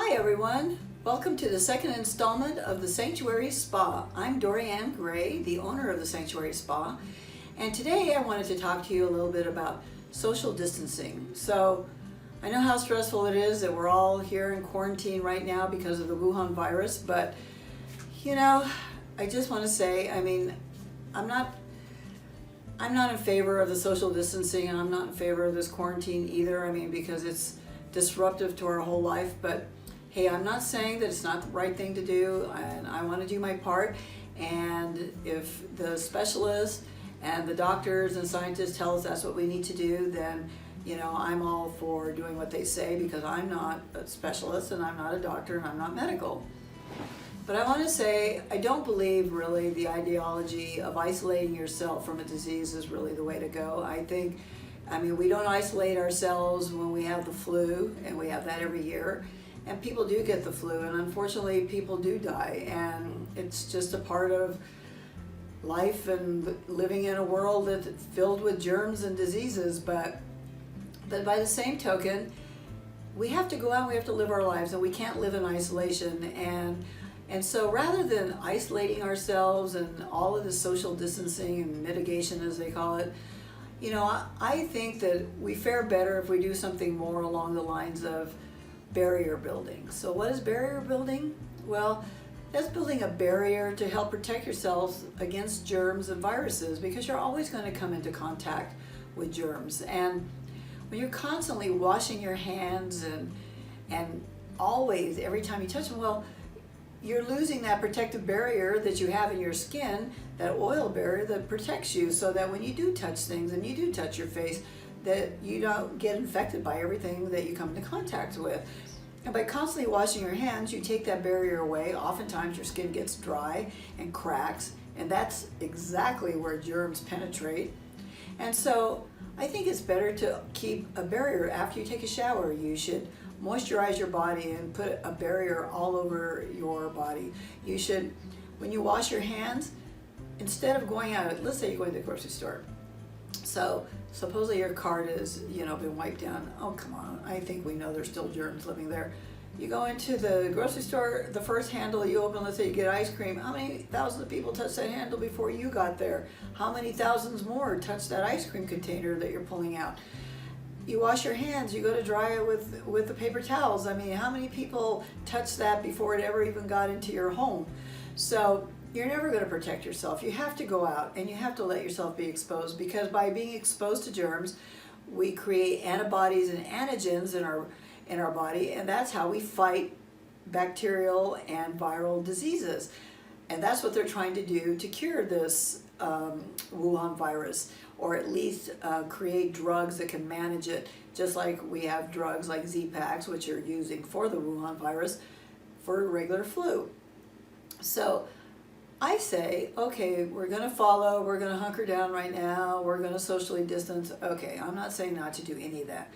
Hi everyone, welcome to the second installment of the Sanctuary Spa. I'm Dorianne Grey, the owner of the Sanctuary Spa, and today I wanted to talk to you a little bit about social distancing. So I know how stressful it is that we're all here in quarantine right now because of the Wuhan virus, but I just want to say, I'm not in favor of the social distancing, and I'm not in favor of this quarantine either, because it's disruptive to our whole life. But hey, I'm not saying that it's not the right thing to do, and I want to do my part. And if the specialists and the doctors and scientists tell us that's what we need to do, then I'm all for doing what they say, because I'm not a specialist and I'm not a doctor and I'm not medical. But I want to say, I don't believe really the ideology of isolating yourself from a disease is really the way to go. We don't isolate ourselves when we have the flu, and we have that every year. And people do get the flu, and unfortunately people do die. And it's just a part of life and living in a world that's filled with germs and diseases. But by the same token, we have to go out and we have to live our lives, and we can't live in isolation. And so rather than isolating ourselves and all of the social distancing and mitigation, as they call it, I think that we fare better if we do something more along the lines of barrier building. So what is barrier building? Well, that's building a barrier to help protect yourselves against germs and viruses, because you're always going to come into contact with germs. And when you're constantly washing your hands and always, every time you touch them, well, you're losing that protective barrier that you have in your skin, that oil barrier that protects you, so that when you do touch things and you do touch your face, that you don't get infected by everything that you come into contact with. And by constantly washing your hands, you take that barrier away. Oftentimes your skin gets dry and cracks, and that's exactly where germs penetrate. And so I think it's better to keep a barrier. After you take a shower, you should moisturize your body and put a barrier all over your body. You should, when you wash your hands, instead of going out, let's say you're going to the grocery store. So supposedly your cart is, been wiped down. Oh, come on. I think we know there's still germs living there. You go into the grocery store, the first handle you open, let's say you get ice cream. How many thousands of people touched that handle before you got there? How many thousands more touched that ice cream container that you're pulling out? You wash your hands, you go to dry it with the paper towels. How many people touched that before it ever even got into your home? So you're never going to protect yourself. You have to go out and you have to let yourself be exposed, because by being exposed to germs, we create antibodies and antigens in our body, and that's how we fight bacterial and viral diseases. And that's what they're trying to do to cure this Wuhan virus, or at least create drugs that can manage it, just like we have drugs like Z-Paks, which are using for the Wuhan virus for regular flu. So I say, okay, we're going to hunker down right now, we're going to socially distance. Okay, I'm not saying not to do any of that.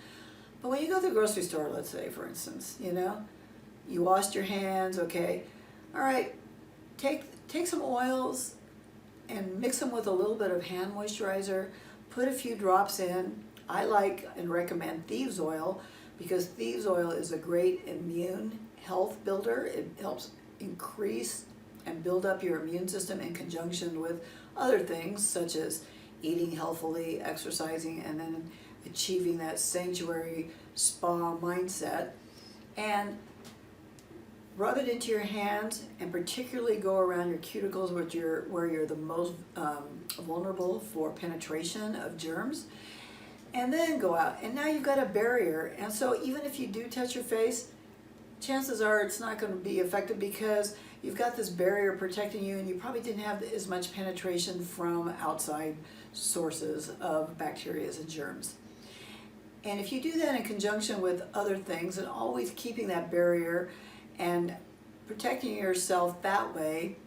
But when you go to the grocery store, let's say, for instance, you washed your hands, okay, all right, take some oils and mix them with a little bit of hand moisturizer, put a few drops in. I like and recommend thieves oil, because thieves oil is a great immune health builder. It helps increase and build up your immune system in conjunction with other things, such as eating healthfully, exercising, and then achieving that sanctuary spa mindset. And rub it into your hands, and particularly go around your cuticles, where you're the most vulnerable for penetration of germs. And then go out, and now you've got a barrier. And so even if you do touch your face, chances are it's not going to be effective, because you've got this barrier protecting you, and you probably didn't have as much penetration from outside sources of bacteria and germs. And if you do that in conjunction with other things, and always keeping that barrier and protecting yourself that way,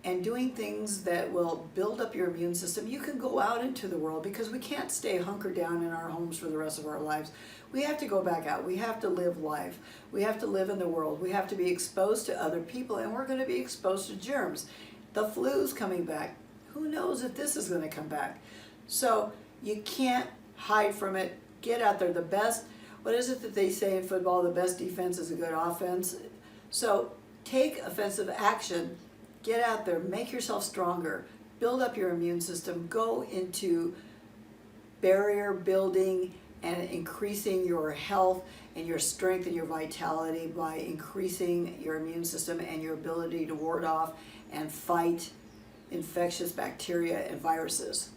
and doing things that will build up your immune system, you can go out into the world, because we can't stay hunkered down in our homes for the rest of our lives. We have to go back out. We have to live life. We have to live in the world. We have to be exposed to other people, and we're going to be exposed to germs. The flu's coming back. Who knows if this is going to come back? So you can't hide from it. Get out there. The best what is it that they say in football? The best defense is a good offense. So take offensive action. Get out there, make yourself stronger, build up your immune system, go into barrier building and increasing your health and your strength and your vitality by increasing your immune system and your ability to ward off and fight infectious bacteria and viruses.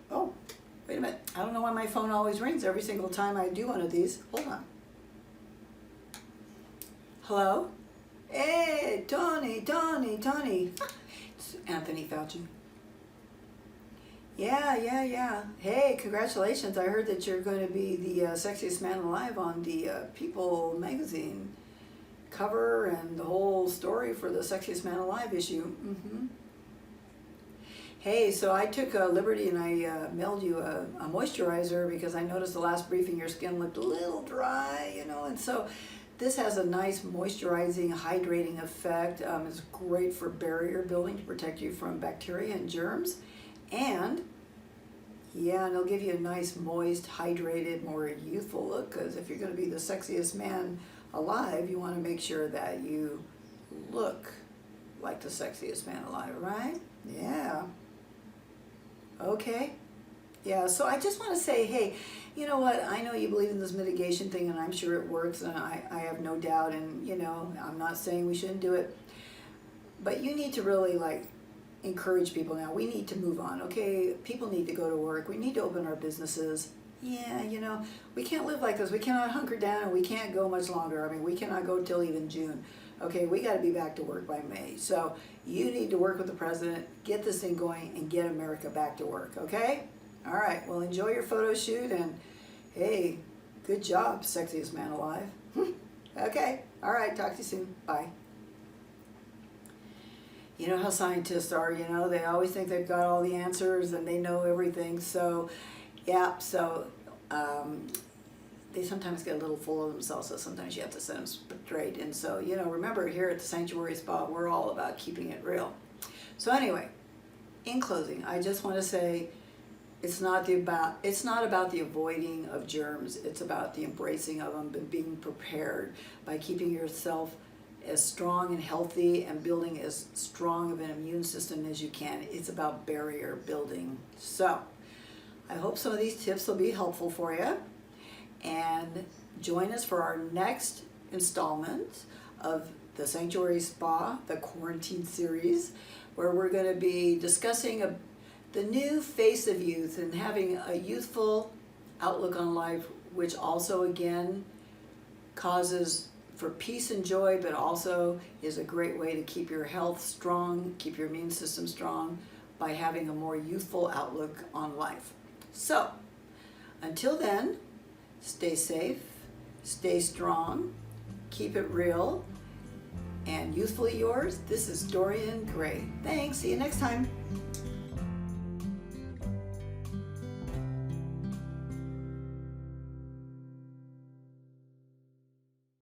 Oh, wait a minute. I don't know why my phone always rings every single time I do one of these. Hold on. Hello? Hey, Tony. It's Anthony Fauci. Yeah. Hey, congratulations. I heard that you're going to be the sexiest man alive on the People magazine cover and the whole story for the Sexiest Man Alive issue. Hey, so I took a liberty and I mailed you a moisturizer because I noticed the last briefing your skin looked a little dry, and so this has a nice moisturizing, hydrating effect. It's great for barrier building to protect you from bacteria and germs. And it'll give you a nice, moist, hydrated, more youthful look, because if you're going to be the sexiest man alive, you want to make sure that you look like the sexiest man alive, right? Yeah. Okay. Yeah, so I just want to say, hey, you know what? I know you believe in this mitigation thing, and I'm sure it works, and I have no doubt, and, I'm not saying we shouldn't do it, but you need to really, encourage people now. We need to move on, okay? People need to go to work. We need to open our businesses. Yeah, we can't live like this. We cannot hunker down, and we can't go much longer. I mean, we cannot go till even June. Okay, we got to be back to work by May. So you need to work with the president, get this thing going, and get America back to work, okay? All right, well, enjoy your photo shoot, and hey, good job, sexiest man alive. Okay, all right, talk to you soon. Bye. You know how scientists are, they always think they've got all the answers and they know everything. So, yeah, they sometimes get a little full of themselves, so sometimes you have to set them straight. And so, remember, here at the Sanctuary Spa, we're all about keeping it real. So anyway, in closing, I just want to say it's not about the avoiding of germs. It's about the embracing of them and being prepared by keeping yourself as strong and healthy and building as strong of an immune system as you can. It's about barrier building. So I hope some of these tips will be helpful for you. And join us for our next installment of the Sanctuary Spa, the Quarantine Series, where we're going to be discussing the new face of youth and having a youthful outlook on life, which also, again, causes for peace and joy, but also is a great way to keep your health strong, keep your immune system strong by having a more youthful outlook on life. So, until then, stay safe, stay strong, keep it real, and youthfully yours, this is Dorianne Grey. Thanks, see you next time.